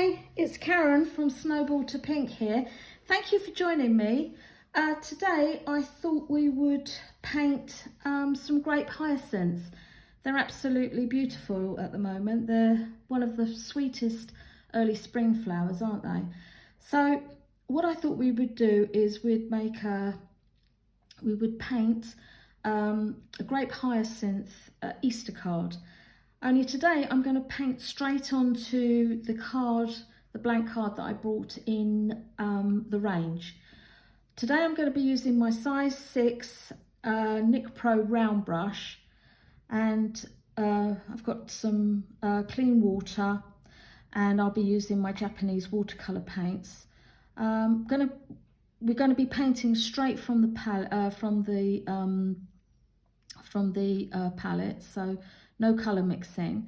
Hi, it's Karen from Snowball to Pink here. Thank you for joining me. Today I thought we would paint some grape hyacinths. They're absolutely beautiful at the moment. They're one of the sweetest early spring flowers, aren't they? So what I thought we would do is we would paint a grape hyacinth Easter card. Only today I'm going to paint straight onto the card, the blank card that I brought in the range. Today I'm going to be using my size 6 Nick Pro round brush, and I've got some clean water, and I'll be using my Japanese watercolour paints. We're going to be painting straight from the palette, so no colour mixing.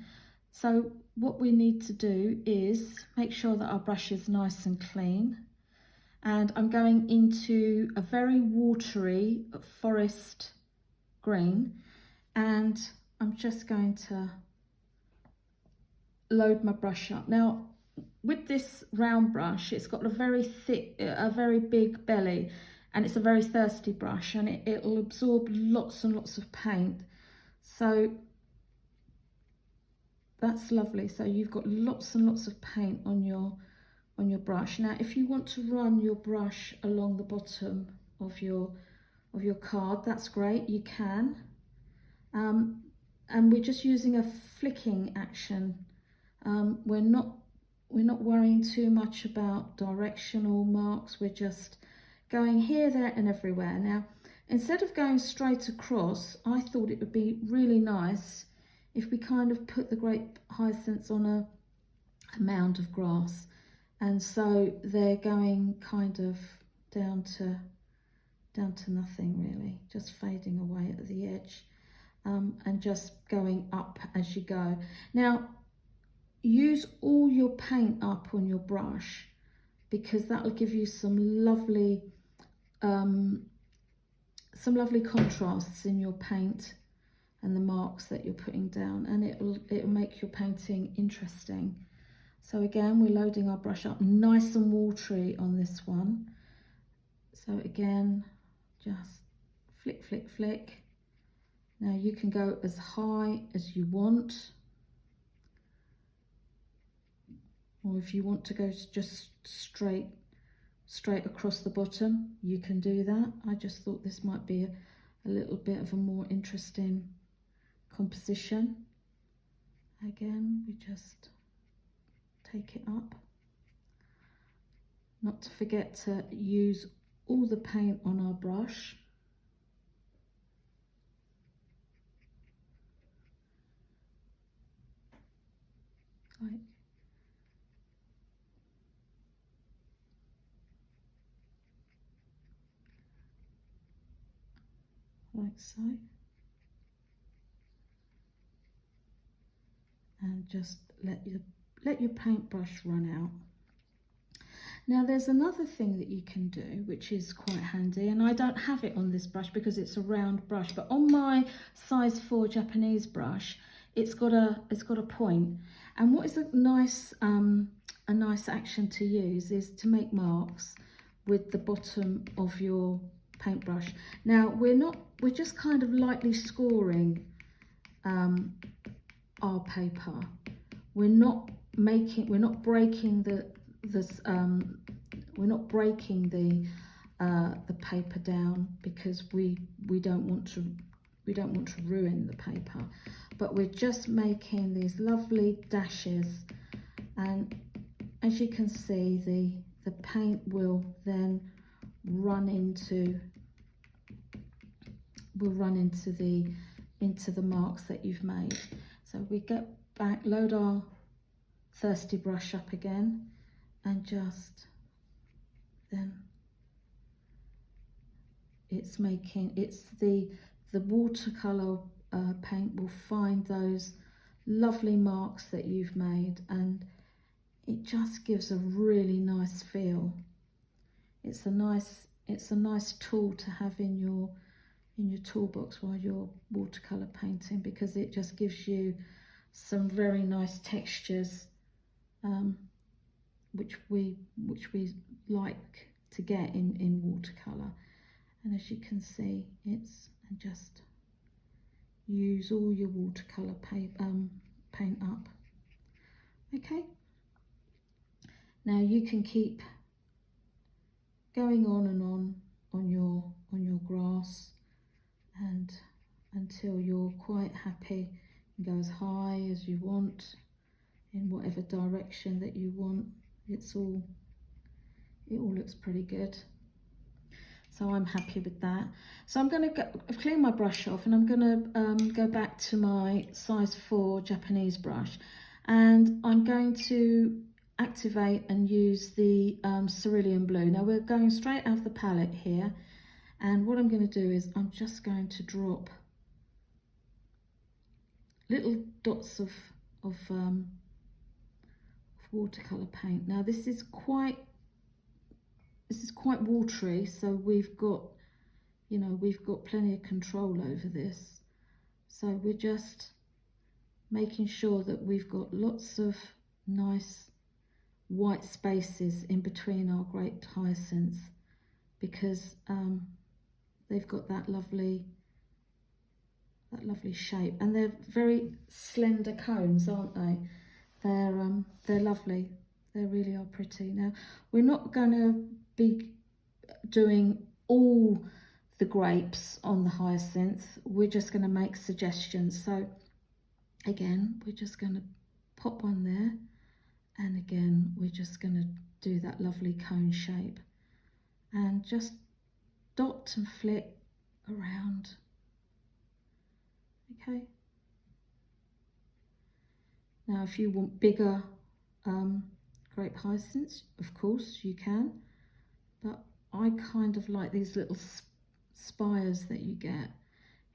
So what we need to do is make sure that our brush is nice and clean, and I'm going into a very watery forest green, and I'm just going to load my brush up. Now with this round brush, it's got a very thick, a very big belly, and it's a very thirsty brush, and it'll absorb lots and lots of paint. So that's lovely. So you've got lots and lots of paint on your brush. Now if you want to run your brush along the bottom of your card, that's great, you can. And we're just using a flicking action. We're not worrying too much about directional marks. We're just going here, there and everywhere. Now instead of going straight across, I thought it would be really nice if we kind of put the grape hyacinths on a mound of grass, and so they're going kind of down to nothing really, just fading away at the edge, and just going up as you go. Now use all your paint up on your brush, because that'll give you some lovely contrasts in your paint and the marks that you're putting down, and it'll make your painting interesting. So again, we're loading our brush up nice and watery on this one. So again, just flick, flick, flick. Now you can go as high as you want, or if you want to go just straight across the bottom, you can do that. I just thought this might be a little bit of a more interesting composition. Again, we just take it up. Not to forget to use all the paint on our brush. Like so. And just let your paintbrush run out. Now there's another thing that you can do which is quite handy, and I don't have it on this brush because it's a round brush, but on my size 4 Japanese brush, it's got a point. And what is a nice action to use is to make marks with the bottom of your paintbruch. Now we're just kind of lightly scoring our paper. We're not breaking the paper down, because we don't want to ruin the paper, but we're just making these lovely dashes, and as you can see, the paint will then run into the marks that you've made. So we get back, load our thirsty brush up again, and just then it's the watercolor paint will find those lovely marks that you've made, and it just gives a really nice feel. It's a nice tool to have in your toolbox while you're watercolor painting, because it just gives you some very nice textures which we like to get in watercolour. And as you can see, it's just use all your watercolour paint up. Okay, now you can keep going on and on your grass, and until you're quite happy. You go as high as you want in whatever direction that you want. It all looks pretty good, so I'm happy with that. So I'm going to clean my brush off, and I'm going to go back to my size 4 Japanese brush, and I'm going to activate and use the cerulean blue. Now we're going straight out of the palette here, and what I'm going to do is I'm just going to drop little dots of watercolor paint. Now this is quite watery, so we've got plenty of control over this. So we're just making sure that we've got lots of nice white spaces in between our grape hyacinths, because they've got that lovely shape, and they're very slender cones, aren't they? They're lovely. They really are pretty. Now we're not going to be doing all the grapes on the hyacinth. We're just going to make suggestions. So again, we're just going to pop one there, and again we're just going to do that lovely cone shape, and just dot and flick around. Okay. Now if you want bigger grape hyacinths, of course you can, but I kind of like these little spires that you get.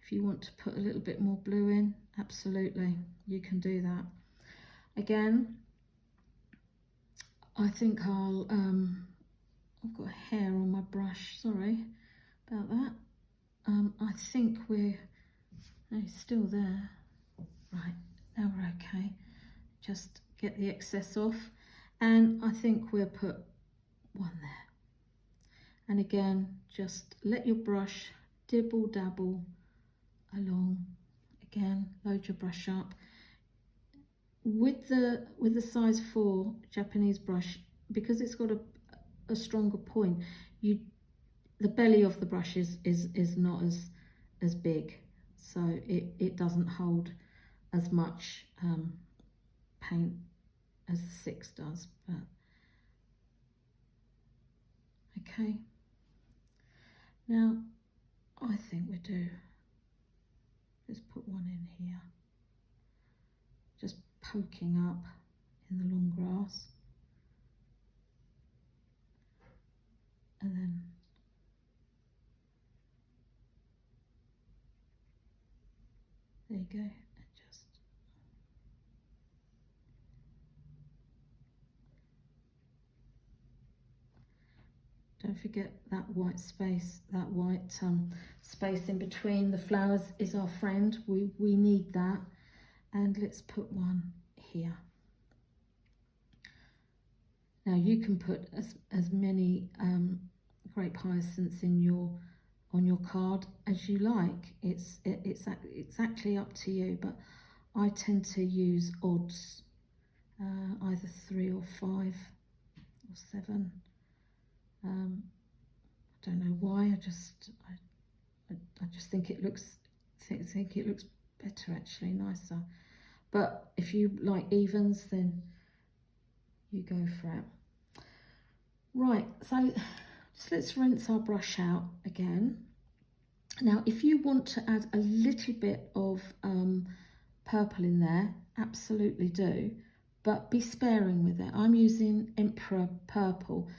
If you want to put a little bit more blue in, absolutely, you can do that. Again, I think I've got hair on my brush, sorry about that. I think no, it's still there. Right, now we're okay. Just get the excess off, and I think we'll put one there. And again, just let your brush dibble dabble along. Again, load your brush up. With the size 4 Japanese brush, because it's got a stronger point, the belly of the brush is not as big, so it doesn't hold as much paint as the 6 does. But okay, now I think we do. Let's put one in here, just poking up in the long grass, and then there you go. Just don't forget that white space, space in between the flowers is our friend. We need that. And let's put one here. Now you can put as many grape hyacinths on your card as you like. It's exactly up to you, but I tend to use odds, either 3 or 5 or 7. I don't know why. I just think it looks better, actually, nicer. But if you like evens, then you go for it. Right, so just let's rinse our brush out again. Now if you want to add a little bit of purple in there, absolutely do, but be sparing with it. I'm using Emperor Purple,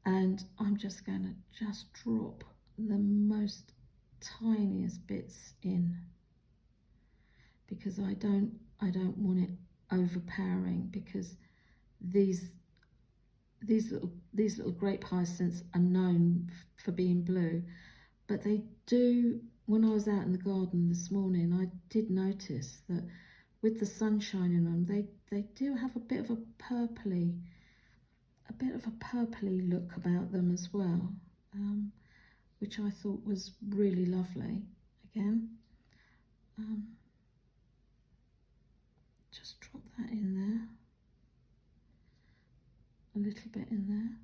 and I'm just going to drop the most tiniest bits in, because I don't want it overpowering, because these little grape hyacinths are known for being blue, but they do, when I was out in the garden this morning, I did notice that with the sun shining on them, they do have a bit of a bit of a purpley look about them as well, which I thought was really lovely. Again, just drop that in there, a little bit in there,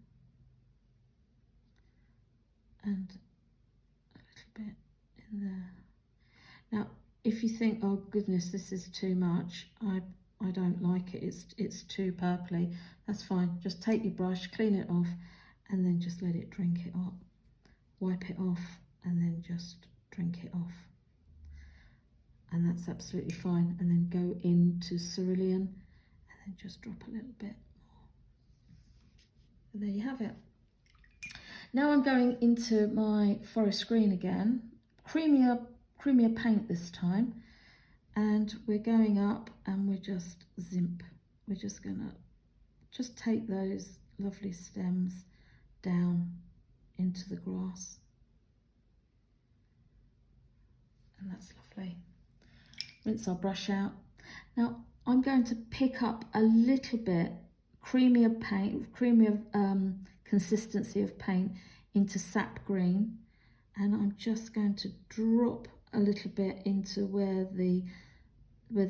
and a little bit in there. Now, if you think, oh goodness, this is too much, I don't like it, it's too purpley, that's fine. Just take your brush, clean it off, and then just let it drink it up. Wipe it off, and then just drink it off. And that's absolutely fine. And then go into cerulean, and then just drop a little bit more. And there you have it. Now I'm going into my forest green again, creamier paint this time, and we're going up and we're just zimp. We're just gonna just take those lovely stems down into the grass, and that's lovely. Rinse our brush out. Now I'm going to pick up a little bit creamier paint, creamier consistency of paint into sap green, and I'm just going to drop a little bit into where the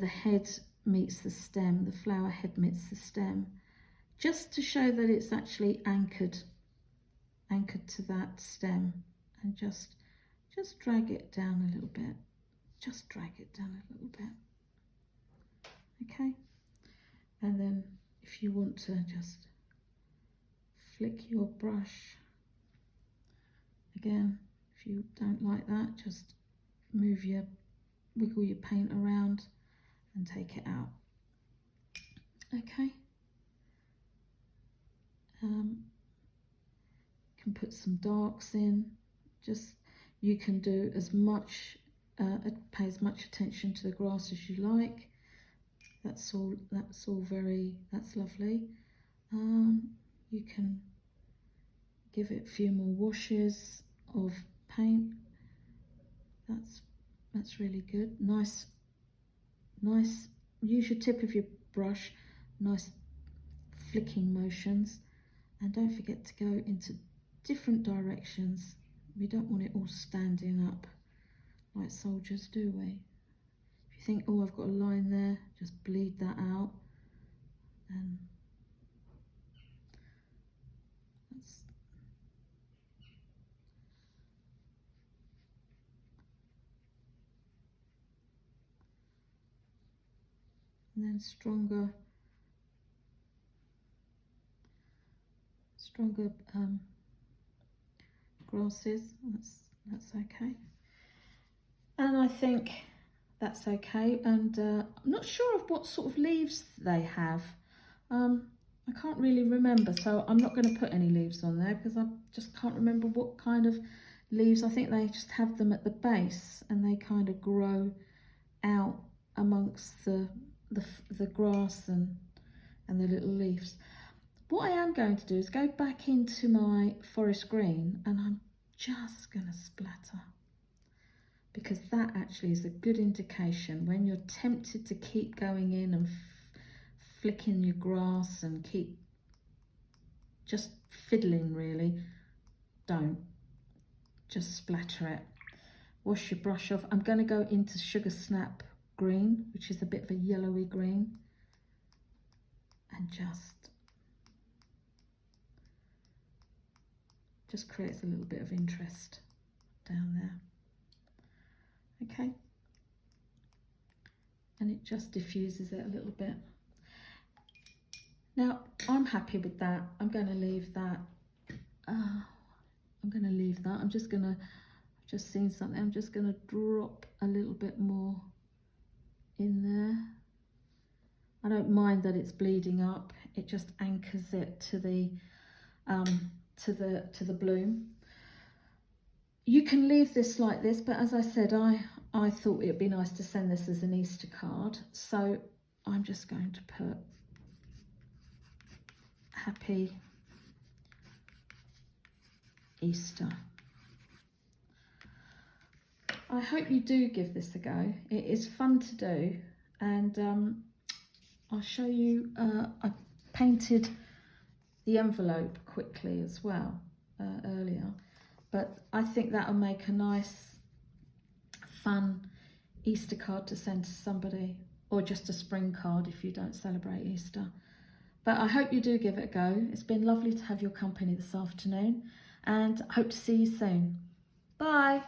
head meets the stem, the flower head meets the stem, just to show that it's actually anchored to that stem, and just drag it down a little bit. Just drag it down a little bit. Okay, and then if you want to just flick your brush again, if you don't like that, just wiggle your paint around and take it out. Okay, can put some darks in. Just, you can do as much, pay as much attention to the grass as you like. That's all very, that's lovely. You can give it a few more washes of paint. That's really good. Nice, use your tip of your brush, nice flicking motions, and don't forget to go into different directions. We don't want it all standing up like soldiers, do we? If you think, oh, I've got a line there, just bleed that out, and that's and then stronger grasses, that's okay. And I think that's okay. And I'm not sure of what sort of leaves they have. I can't really remember, so I'm not going to put any leaves on there because I just can't remember what kind of leaves. I think they just have them at the base and they kind of grow out amongst the grass and the little leaves. What I am going to do is go back into my forest green, and I'm just going to splatter, because that actually is a good indication when you're tempted to keep going in and flicking your grass and keep just fiddling really. Don't. Just splatter it. Wash your brush off. I'm going to go into Sugar Snap green, which is a bit of a yellowy green, and just creates a little bit of interest down there. Okay, and it just diffuses it a little bit. Now I'm happy with that. I'm going to leave that. I'm just going to, I've just seen something, I'm just going to drop a little bit more in there. I don't mind that it's bleeding up, it just anchors it to the bloom. You can leave this like this, but as I said, I thought it would be nice to send this as an Easter card, so I'm just going to put Happy Easter. I hope you do give this a go. It is fun to do, and I'll show you. I painted the envelope quickly as well earlier. But I think that'll make a nice, fun Easter card to send to somebody, or just a spring card if you don't celebrate Easter. But I hope you do give it a go. It's been lovely to have your company this afternoon, and I hope to see you soon. Bye.